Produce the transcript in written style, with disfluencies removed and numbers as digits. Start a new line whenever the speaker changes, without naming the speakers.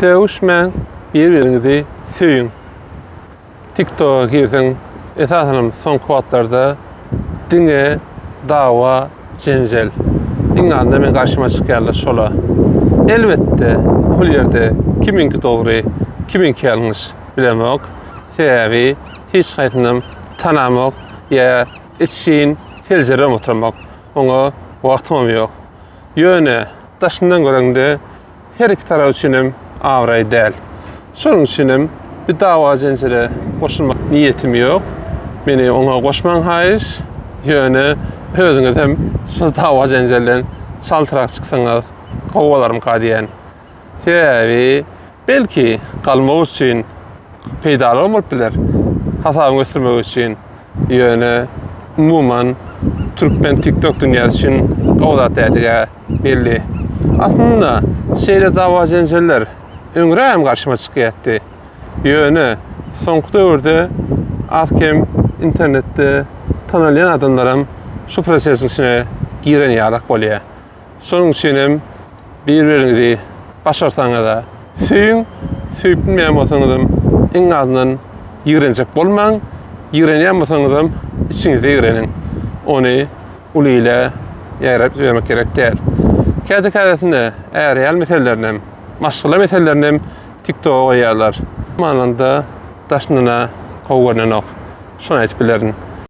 Sevişmän bir-birinizi söýün. TikTok'a girdiň, esasanam soňky wagtlarda diňe, dawa, jenjel. Iňňanda men garşyma çykýarlar şola. Elbetde, bu ýerde kiminki dogry, kiminki ýalňyş bilemek, sebäbi hiç gaýtynam tanamak ýa için seljerem oturmak. Oňa wagtym ýok. Ýöne, daşyndan göreňde her iki tarap üçinem awray däl. Şonuň üçinem bir dawa jenjele goşulmak niýetim ýok. Meni oňa goşmaň haýyş. Ýöne, özüňiz hem şu dawa jenjellen çaltyrak çyksaňyz gowwalarym kadiýen. Sebäbi belki galmak üçin peýdalyk bolup biler. Hasabyny göstermek üçin. Ýöne, umuman Türkmen TikTok dünýäsi üçin gowdat ädiga belli. Aslında şeýle dawa jenjeller öňräm garşyma çykýardy. Ýöne, soňky döwürde atkem internetde tanalýan adamlarym şu prosesiň içine giren ýarak bolýar. Şonuň üçinem bir-birinizi başarsaňyz da söýüň, söýüp bilmeýän bolsaňyzam iň azyndan ýigrenjek bolmaň, ýigrenýän bolsaňyzam içiňize ýigrenin. Ony uly ile ýaýrap bermek gerek däl. Käde-kädesinde äger ýal meselelerinem, maşgula meselelerinem TikTok'a ýaýarlar. Mananda daşnyna gowgananak. Şonu aýtyp bilerin.